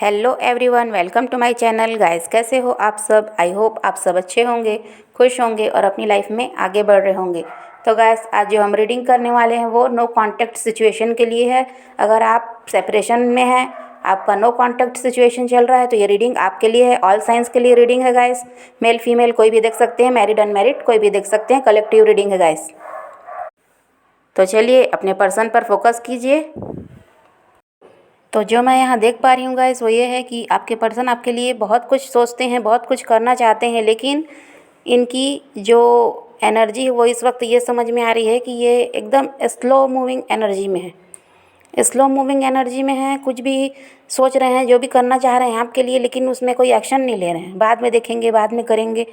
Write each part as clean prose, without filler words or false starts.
Hello everyone, welcome to my channel. Guys, कैसे हो आप सब? आई होप आप सब अच्छे होंगे, खुश होंगे और अपनी लाइफ में आगे बढ़ रहे होंगे। तो गाइस, आज जो हम रीडिंग करने वाले हैं वो नो कॉन्टैक्ट सिचुएशन के लिए है। अगर आप सेपरेशन में हैं, आपका नो कॉन्टैक्ट सिचुएशन चल रहा है, तो ये रीडिंग आपके लिए है। ऑल साइंस के लिए रीडिंग है गाइस। मेल फीमेल कोई भी देख सकते हैं, मैरिड अनमैरिड कोई भी देख सकते हैं। कलेक्टिव रीडिंग है गाइस। तो चलिए अपने पर्सन पर फोकस कीजिए। तो जो मैं यहाँ देख पा रही हूँ गाइस, वो ये है कि आपके पर्सन आपके लिए बहुत कुछ सोचते हैं, बहुत कुछ करना चाहते हैं, लेकिन इनकी जो एनर्जी है वो इस वक्त ये समझ में आ रही है कि ये एकदम स्लो मूविंग एनर्जी में है। स्लो मूविंग एनर्जी में है, कुछ भी सोच रहे हैं, जो भी करना चाह रहे हैं आपके लिए, लेकिन उसमें कोई एक्शन नहीं ले रहे हैं। बाद में देखेंगे, बाद में करेंगे,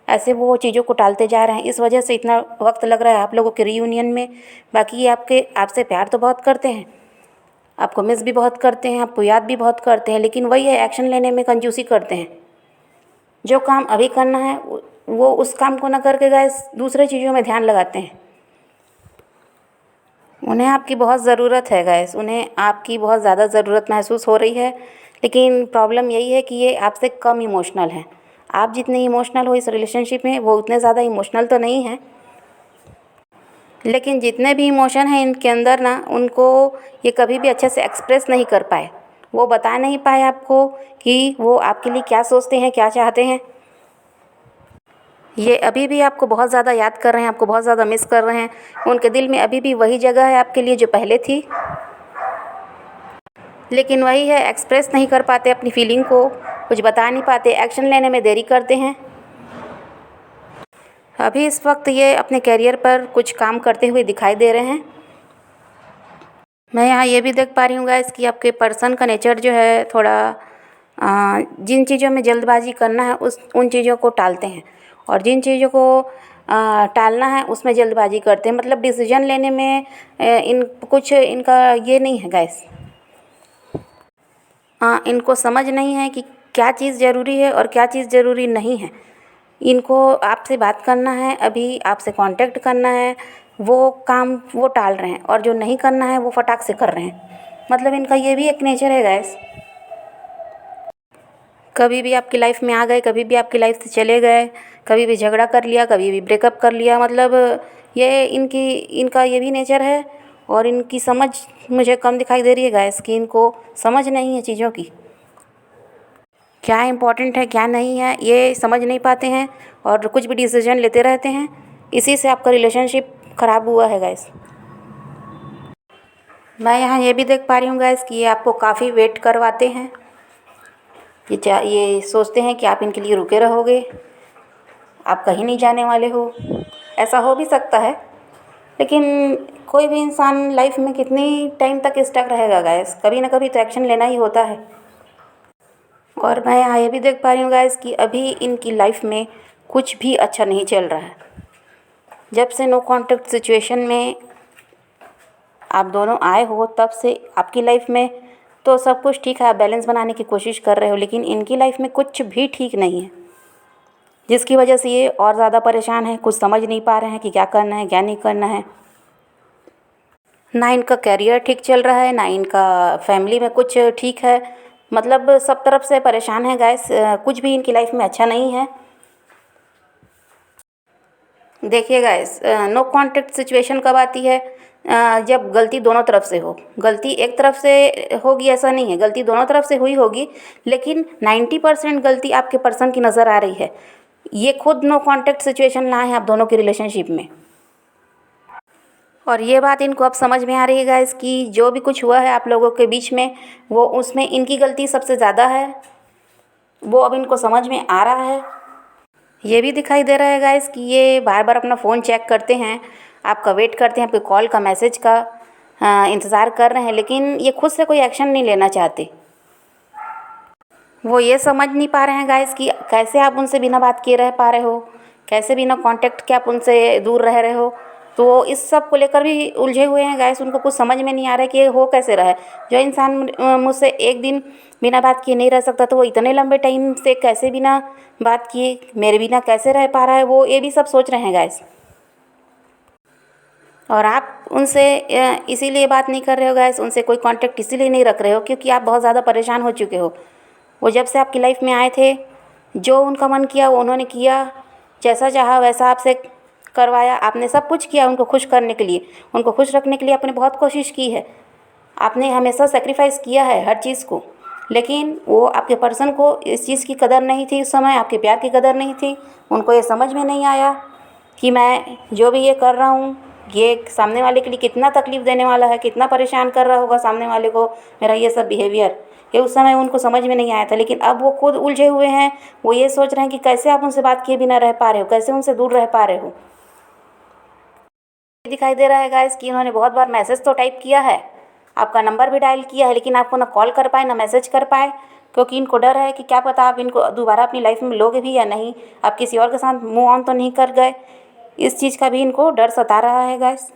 ऐसे वो चीज़ों को टालते जा रहे हैं। इस वजह से इतना वक्त लग रहा है आप लोगों के रीयूनियन में। बाकी ये आपसे प्यार तो बहुत करते हैं, आपको मिस भी बहुत करते हैं, आपको याद भी बहुत करते हैं, लेकिन वही है, एक्शन लेने में कंजूसी करते हैं। जो काम अभी करना है वो उस काम को ना करके गाइस दूसरे चीज़ों में ध्यान लगाते हैं। उन्हें आपकी बहुत ज़रूरत है गाइस, उन्हें आपकी बहुत ज़्यादा ज़रूरत महसूस हो रही है। लेकिन प्रॉब्लम यही है कि ये आपसे कम इमोशनल हैं। आप जितने इमोशनल हो इस रिलेशनशिप में, वो उतने ज़्यादा इमोशनल तो नहीं हैं। लेकिन जितने भी इमोशन हैं इनके अंदर ना, उनको ये कभी भी अच्छे से एक्सप्रेस नहीं कर पाए। वो बता नहीं पाए आपको कि वो आपके लिए क्या सोचते हैं, क्या चाहते हैं। ये अभी भी आपको बहुत ज़्यादा याद कर रहे हैं, आपको बहुत ज़्यादा मिस कर रहे हैं। उनके दिल में अभी भी वही जगह है आपके लिए जो पहले थी, लेकिन वही है, एक्सप्रेस नहीं कर पाते अपनी फीलिंग को, कुछ बता नहीं पाते, एक्शन लेने में देरी करते हैं। अभी इस वक्त ये अपने करियर पर कुछ काम करते हुए दिखाई दे रहे हैं। मैं यहाँ ये भी देख पा रही हूँ गाइस कि आपके पर्सन का नेचर जो है थोड़ा जिन चीज़ों में जल्दबाजी करना है उन चीज़ों को टालते हैं, और जिन चीज़ों को टालना है उसमें जल्दबाजी करते हैं। मतलब डिसीजन लेने में इनका ये नहीं है गाइस। इनको समझ नहीं है कि क्या चीज़ ज़रूरी है और क्या चीज़ ज़रूरी नहीं है। इनको आपसे बात करना है, अभी आपसे कांटेक्ट करना है, वो काम वो टाल रहे हैं, और जो नहीं करना है वो फटाक से कर रहे हैं। मतलब इनका ये भी एक नेचर है गाइस। कभी भी आपकी लाइफ में आ गए, कभी भी आपकी लाइफ से चले गए, कभी भी झगड़ा कर लिया, कभी भी ब्रेकअप कर लिया। मतलब ये इनका ये भी नेचर है। और इनकी समझ मुझे कम दिखाई दे रही है गाइस, कि इनको समझ नहीं है चीज़ों की, क्या इम्पोर्टेंट है क्या नहीं है, ये समझ नहीं पाते हैं और कुछ भी डिसीजन लेते रहते हैं। इसी से आपका रिलेशनशिप ख़राब हुआ है गाइस। मैं यहाँ ये भी देख पा रही हूँ गाइस कि ये आपको काफ़ी वेट करवाते हैं। ये सोचते हैं कि आप इनके लिए रुके रहोगे, आप कहीं नहीं जाने वाले हो। ऐसा हो भी सकता है, लेकिन कोई भी इंसान लाइफ में कितनी टाइम तक स्टक रहेगा गाइस? कभी ना कभी तो एक्शन लेना ही होता है। और मैं यहाँ ये भी देख पा रही हूँ गाइस कि अभी इनकी लाइफ में कुछ भी अच्छा नहीं चल रहा है। जब से नो कॉन्टैक्ट सिचुएशन में आप दोनों आए हो, तब से आपकी लाइफ में तो सब कुछ ठीक है, आप बैलेंस बनाने की कोशिश कर रहे हो, लेकिन इनकी लाइफ में कुछ भी ठीक नहीं है, जिसकी वजह से ये और ज़्यादा परेशान है। कुछ समझ नहीं पा रहे हैं कि क्या करना है क्या नहीं करना है। ना इनका करियर ठीक चल रहा है, ना इनका फैमिली में कुछ ठीक है। मतलब सब तरफ से परेशान है गाइस। कुछ भी इनकी लाइफ में अच्छा नहीं है। देखिए गाइस, नो कॉन्टैक्ट सिचुएशन कब आती है? जब गलती दोनों तरफ से हो। गलती एक तरफ से होगी ऐसा नहीं है, गलती दोनों तरफ से हुई होगी, लेकिन 90% गलती आपके पर्सन की नज़र आ रही है। ये खुद नो कॉन्टैक्ट सिचुएशन लाए हैं आप दोनों की रिलेशनशिप में। और ये बात इनको अब समझ में आ रही है गाइस कि जो भी कुछ हुआ है आप लोगों के बीच में, वो उसमें इनकी गलती सबसे ज़्यादा है। वो अब इनको समझ में आ रहा है। ये भी दिखाई दे रहा है गाइस कि ये बार बार अपना फ़ोन चेक करते हैं, आपका वेट करते हैं, आपके कॉल का मैसेज का इंतज़ार कर रहे हैं, लेकिन ये खुद से कोई एक्शन नहीं लेना चाहते। वो ये समझ नहीं पा रहे हैं गाइस कि कैसे आप उनसे बिना बात किए रह पा रहे हो, कैसे बिना कांटेक्ट के आप उनसे दूर रह रहे हो। तो वो इस सब को लेकर भी उलझे हुए हैं गाइस। उनको कुछ समझ में नहीं आ रहा है कि ये हो कैसे रहा है। जो इंसान मुझसे एक दिन बिना बात किए नहीं रह सकता, तो वो इतने लंबे टाइम से कैसे बिना बात किए मेरे बिना कैसे रह पा रहा है, वो ये भी सब सोच रहे हैं गाइस। और आप उनसे इसीलिए बात नहीं कर रहे हो गाइस, उनसे कोई कांटेक्ट इसीलिए नहीं रख रहे हो क्योंकि आप बहुत ज़्यादा परेशान हो चुके हो। वो जब से आपकी लाइफ में आए थे, जो उनका मन किया वो उन्होंने किया, जैसा चाहा वैसा आपसे करवाया। आपने सब कुछ किया उनको खुश करने के लिए, उनको खुश रखने के लिए आपने बहुत कोशिश की है। आपने हमेशा सेक्रीफाइस किया है हर चीज़ को, लेकिन वो आपके पर्सन को इस चीज़ की कदर नहीं थी। उस समय आपके प्यार की कदर नहीं थी। उनको ये समझ में नहीं आया कि मैं जो भी ये कर रहा हूँ ये सामने वाले के लिए कितना तकलीफ़ देने वाला है, कितना परेशान कर रहा होगा सामने वाले को मेरा ये सब बिहेवियर। ये उस समय उनको समझ में नहीं आया था, लेकिन अब वो खुद उलझे हुए हैं। वो ये सोच रहे हैं कि कैसे आप उनसे बात किए बिना रह पा रहे हो, कैसे उनसे दूर रह पा रहे हो। दिखाई दे रहा है गाइस कि इन्होंने बहुत बार मैसेज तो टाइप किया है, आपका नंबर भी डायल किया है, लेकिन आपको ना कॉल कर पाए ना मैसेज कर पाए, क्योंकि इनको डर है कि क्या पता आप इनको दोबारा अपनी लाइफ में लोगे भी या नहीं, आप किसी और के साथ मूव ऑन तो नहीं कर गए। इस चीज़ का भी इनको डर सता रहा है गाइस।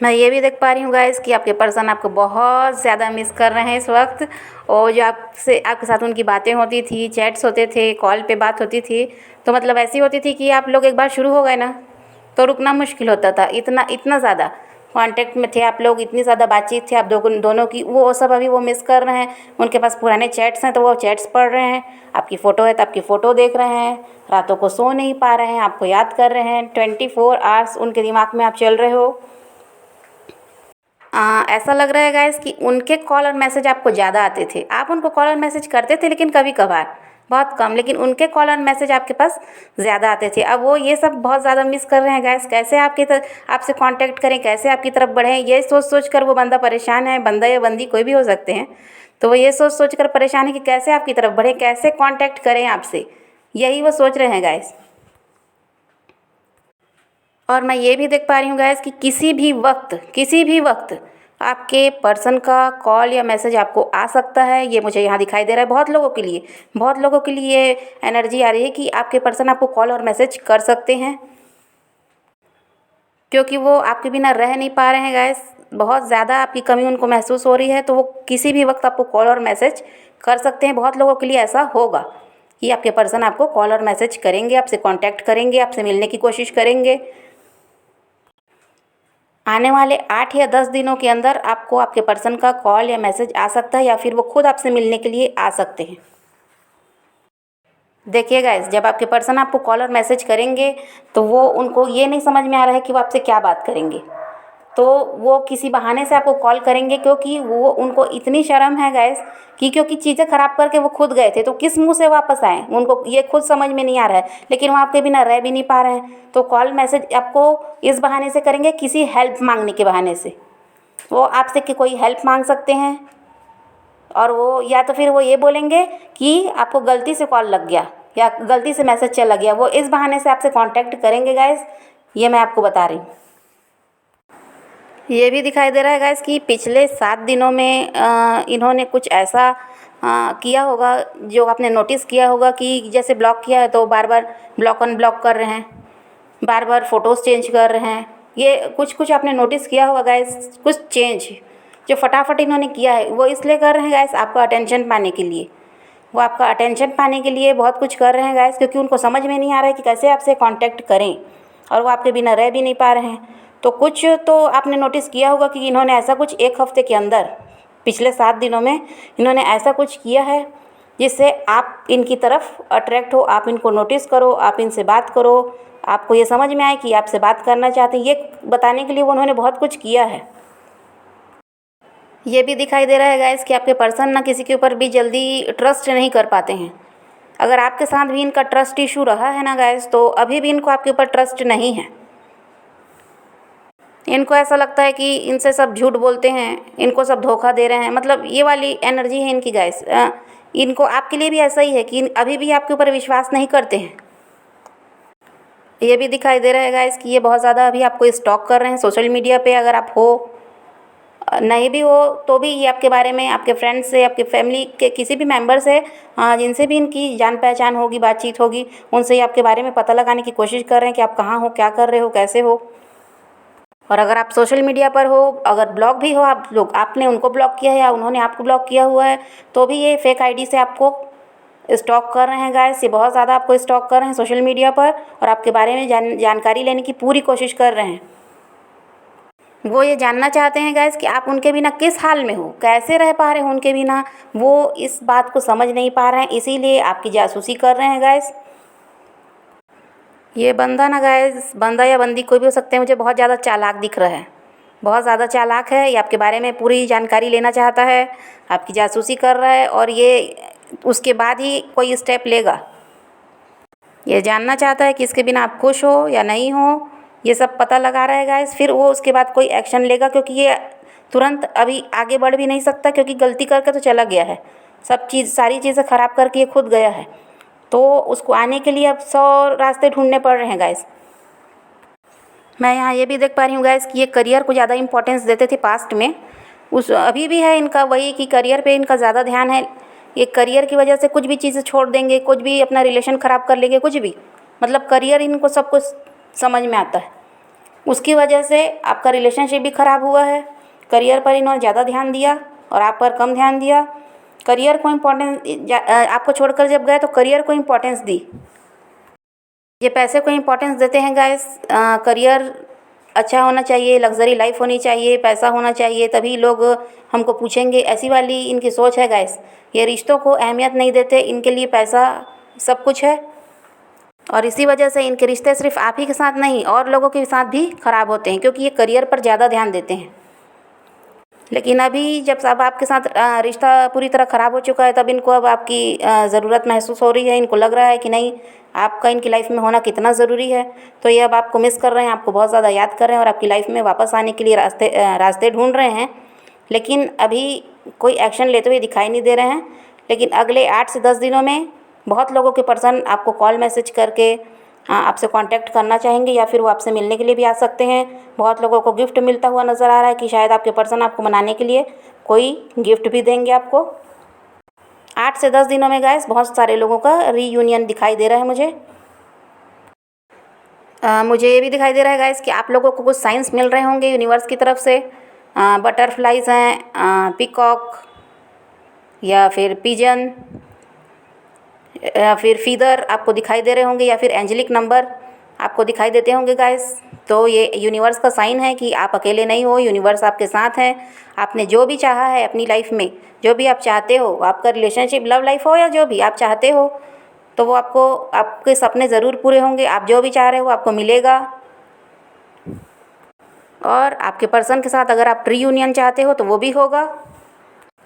मैं ये भी देख पा रही हूँ गाइस कि आपके पर्सन आपको बहुत ज़्यादा मिस कर रहे हैं इस वक्त। और जो आपके साथ उनकी बातें होती थी, चैट्स होते थे, कॉल पे बात होती थी, तो मतलब ऐसी होती थी कि आप लोग एक बार शुरू हो गए ना तो रुकना मुश्किल होता था। इतना इतना ज़्यादा कांटेक्ट में थे आप लोग, इतनी ज़्यादा बातचीत थी आप दोनों की। वो सब अभी वो मिस कर रहे हैं। उनके पास पुराने चैट्स हैं तो वो चैट्स पढ़ रहे हैं, आपकी फ़ोटो है तो आपकी फ़ोटो देख रहे हैं, रातों को सो नहीं पा रहे हैं, आपको याद कर रहे हैं। 24 आवर्स उनके दिमाग में आप चल रहे हो। ऐसा लग रहा है गाइस कि उनके कॉल और मैसेज आपको ज़्यादा आते थे। आप उनको कॉल और मैसेज करते थे लेकिन कभी कभार, बहुत कम, लेकिन उनके कॉल और मैसेज आपके पास ज़्यादा आते थे। अब वो ये सब बहुत ज़्यादा मिस कर रहे हैं गाइस। कैसे आपसे कांटेक्ट करें, कैसे आपकी तरफ बढ़ें, ये सोच सोच कर वो बंदा परेशान है। बंदा या बंदी कोई भी हो सकते हैं, तो वो ये सोच सोच कर परेशान है कि कैसे आपकी तरफ बढ़े, कैसे कांटेक्ट करें आपसे, यही वो सोच रहे हैं गाइस। और मैं ये भी देख पा रही हूँ गाइस कि किसी भी वक्त आपके पर्सन का कॉल या मैसेज आपको आ सकता है। ये मुझे यहाँ दिखाई दे रहा है बहुत लोगों के लिए ये एनर्जी आ रही है कि आपके पर्सन आपको कॉल और मैसेज कर सकते हैं, क्योंकि वो आपके बिना रह नहीं पा रहे हैं गाइस। बहुत ज़्यादा आपकी कमी उनको महसूस हो रही है, तो वो किसी भी वक्त आपको कॉल और मैसेज कर सकते हैं। बहुत लोगों के लिए ऐसा होगा कि आपके पर्सन आपको कॉल और मैसेज करेंगे, आपसे कांटेक्ट करेंगे, आपसे मिलने की कोशिश करेंगे। आने वाले 8 या 10 दिनों के अंदर आपको आपके पर्सन का कॉल या मैसेज आ सकता है, या फिर वो खुद आपसे मिलने के लिए आ सकते हैं। देखिए गाइस, जब आपके पर्सन आपको कॉल और मैसेज करेंगे तो वो उनको ये नहीं समझ में आ रहा है कि वो आपसे क्या बात करेंगे, तो वो किसी बहाने से आपको कॉल करेंगे, क्योंकि वो उनको इतनी शर्म है गाइस कि क्योंकि चीज़ें ख़राब करके वो खुद गए थे, तो किस मुंह से वापस आए उनको ये खुद समझ में नहीं आ रहा है। लेकिन वो आपके बिना रह भी नहीं पा रहे हैं, तो कॉल मैसेज आपको इस बहाने से करेंगे, किसी हेल्प मांगने के बहाने से। वो आपसे कि कोई हेल्प मांग सकते हैं, और वो या तो फिर वो ये बोलेंगे कि आपको गलती से कॉल लग गया या गलती से मैसेज चला गया। वो इस बहाने से आपसे कांटेक्ट करेंगे गाइस, ये मैं आपको बता रही हूँ। ये भी दिखाई दे रहा है गाइस कि पिछले 7 दिनों में इन्होंने कुछ ऐसा किया होगा जो आपने नोटिस किया होगा कि जैसे ब्लॉक किया है तो बार बार ब्लॉक अनब्लॉक कर रहे हैं, बार बार फ़ोटोज़ चेंज कर रहे हैं। ये कुछ आपने नोटिस किया होगा गाइस। कुछ चेंज जो फटाफट इन्होंने किया है वो इसलिए कर रहे हैं गाइस, आपका अटेंशन पाने के लिए। वो आपका अटेंशन पाने के लिए बहुत कुछ कर रहे हैं गाइस, क्योंकि उनको समझ में नहीं आ रहा है कि कैसे आपसे कांटेक्ट करें, और वो आपके बिना रह भी नहीं पा रहे हैं। तो कुछ तो आपने नोटिस किया होगा कि इन्होंने ऐसा कुछ 1 हफ़्ते के अंदर, पिछले 7 दिनों में इन्होंने ऐसा कुछ किया है जिससे आप इनकी तरफ अट्रैक्ट हो, आप इनको नोटिस करो, आप इनसे बात करो, आपको ये समझ में आए कि आपसे बात करना चाहते हैं। ये बताने के लिए उन्होंने बहुत कुछ किया है। ये भी दिखाई दे रहा है गाइस कि आपके पर्सन ना किसी के ऊपर भी जल्दी ट्रस्ट नहीं कर पाते हैं। अगर आपके साथ भी इनका ट्रस्ट इशू रहा है ना गाइस, तो अभी भी इनको आपके ऊपर ट्रस्ट नहीं है। इनको ऐसा लगता है कि इनसे सब झूठ बोलते हैं, इनको सब धोखा दे रहे हैं, मतलब ये वाली एनर्जी है इनकी गाइस। इनको आपके लिए भी ऐसा ही है कि अभी भी आपके ऊपर विश्वास नहीं करते हैं। ये भी दिखाई दे रहा है गाइस कि ये बहुत ज़्यादा अभी आपको स्टॉक कर रहे हैं सोशल मीडिया पे। अगर आप हो, नहीं भी हो तो भी ये आपके बारे में आपके फ्रेंड्स से, आपके फैमिली के किसी भी मेंबर से, जिनसे भी इनकी जान पहचान होगी, बातचीत होगी, उनसे ही आपके बारे में पता लगाने की कोशिश कर रहे हैं कि आप कहाँ हो, क्या कर रहे हो, कैसे हो। और अगर आप सोशल मीडिया पर हो, अगर ब्लॉक भी हो आप लोग, आपने उनको ब्लॉक किया है या उन्होंने आपको ब्लॉक किया हुआ है, तो भी ये फेक आईडी से आपको स्टॉक कर रहे हैं गाइस। ये बहुत ज़्यादा आपको स्टॉक कर रहे हैं सोशल मीडिया पर, और आपके बारे में जानकारी लेने की पूरी कोशिश कर रहे हैं। वो ये जानना चाहते हैं गाइस कि आप उनके बिना किस हाल में हो, कैसे रह पा रहे हो उनके बिना। वो इस बात को समझ नहीं पा रहे हैं, इसीलिए आपकी जासूसी कर रहे हैं गाइस। ये बंदा ना गाइस, बंदा या बंदी कोई भी हो सकते हैं, मुझे बहुत ज़्यादा चालाक दिख रहा है, बहुत ज़्यादा चालाक है। ये आपके बारे में पूरी जानकारी लेना चाहता है, आपकी जासूसी कर रहा है, और ये उसके बाद ही कोई स्टेप लेगा। ये जानना चाहता है कि इसके बिना आप खुश हो या नहीं हो, ये सब पता लगा रहा है गाइस। फिर वो उसके बाद कोई एक्शन लेगा, क्योंकि ये तुरंत अभी आगे बढ़ भी नहीं सकता, क्योंकि गलती करके तो चला गया है, सारी चीज़ें ख़राब करके ये खुद गया है। तो उसको आने के लिए अब 100 रास्ते ढूंढने पड़ रहे हैं गाइस। मैं यहाँ ये भी देख पा रही हूँ गाइस कि ये करियर को ज़्यादा इंपॉर्टेंस देते थे पास्ट में, उस अभी भी है इनका वही कि करियर पे इनका ज़्यादा ध्यान है। ये करियर की वजह से कुछ भी चीज़ें छोड़ देंगे, कुछ भी अपना रिलेशन ख़राब कर लेंगे, कुछ भी, मतलब करियर इनको सब कुछ समझ में आता है। उसकी वजह से आपका रिलेशनशिप भी ख़राब हुआ है। करियर पर इन्होंने ज़्यादा ध्यान दिया और आप पर कम ध्यान दिया। करियर को इम्पोर्टेंस, आपको छोड़कर जब गए तो करियर को इम्पोर्टेंस दी। ये पैसे को इम्पोर्टेंस देते हैं गाइस। करियर अच्छा होना चाहिए, लग्जरी लाइफ होनी चाहिए, पैसा होना चाहिए, तभी लोग हमको पूछेंगे, ऐसी वाली इनकी सोच है गाइस। ये रिश्तों को अहमियत नहीं देते, इनके लिए पैसा सब कुछ है, और इसी वजह से इनके रिश्ते सिर्फ आप ही के साथ नहीं और लोगों के साथ भी ख़राब होते हैं, क्योंकि ये करियर पर ज़्यादा ध्यान देते हैं। लेकिन अभी जब सब आपके साथ रिश्ता पूरी तरह ख़राब हो चुका है, तब इनको अब आपकी ज़रूरत महसूस हो रही है। इनको लग रहा है कि नहीं, आपका इनकी लाइफ में होना कितना ज़रूरी है। तो ये अब आपको मिस कर रहे हैं, आपको बहुत ज़्यादा याद कर रहे हैं, और आपकी लाइफ में वापस आने के लिए रास्ते ढूंढ रहे हैं। लेकिन अभी कोई एक्शन लेते हुए दिखाई नहीं दे रहे हैं। लेकिन अगले 8 से 10 दिनों में बहुत लोगों के पर्सन आपको कॉल मैसेज करके आपसे कांटेक्ट करना चाहेंगे, या फिर वो आपसे मिलने के लिए भी आ सकते हैं। बहुत लोगों को गिफ्ट मिलता हुआ नज़र आ रहा है कि शायद आपके पर्सन आपको मनाने के लिए कोई गिफ्ट भी देंगे आपको। 8 से 10 दिनों में गाइस बहुत सारे लोगों का रीयूनियन दिखाई दे रहा है मुझे। मुझे ये भी दिखाई दे रहा है गाइस कि आप लोगों को कुछ साइंस मिल रहे होंगे यूनिवर्स की तरफ से। बटरफ्लाइज हैं, पिकॉक, या फिर पिजन, या फिर फीदर आपको दिखाई दे रहे होंगे, या फिर एंजेलिक नंबर आपको दिखाई देते होंगे गाइस। तो ये यूनिवर्स का साइन है कि आप अकेले नहीं हो, यूनिवर्स आपके साथ है। आपने जो भी चाहा है अपनी लाइफ में, जो भी आप चाहते हो, आपका रिलेशनशिप, लव लाइफ हो, या जो भी आप चाहते हो, तो वो आपको, आपके सपने ज़रूर पूरे होंगे। आप जो भी चाह रहे हो आपको मिलेगा। और आपके पर्सन के साथ अगर आप रीयूनियन चाहते हो तो वो भी होगा।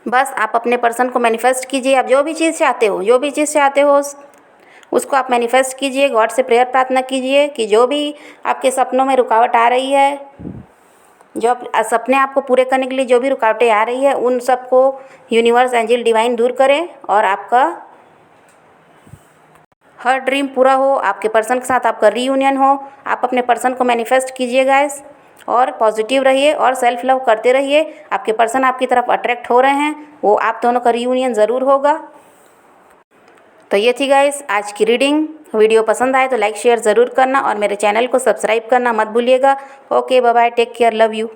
बस आप अपने पर्सन को मैनिफेस्ट कीजिए। आप जो भी चीज़ चाहते हो, जो भी चीज़ चाहते हो, उसको आप मैनिफेस्ट कीजिए। गॉड से प्रेयर प्रार्थना कीजिए कि जो भी आपके सपनों में रुकावट आ रही है, जो सपने आपको पूरे करने के लिए जो भी रुकावटें आ रही है, उन सबको यूनिवर्स, एंजल, डिवाइन दूर करें, और आपका हर ड्रीम पूरा हो, आपके पर्सन के साथ आपका रीयूनियन हो। आप अपने पर्सन को मैनिफेस्ट कीजिए गाइस, और पॉजिटिव रहिए और सेल्फ लव करते रहिए। आपके पर्सन आपकी तरफ अट्रैक्ट हो रहे हैं, वो आप दोनों का रीयूनियन ज़रूर होगा। तो ये थी गाइस आज की रीडिंग। वीडियो पसंद आए तो लाइक शेयर ज़रूर करना, और मेरे चैनल को सब्सक्राइब करना मत भूलिएगा। Okay, bye bye, take care, love you.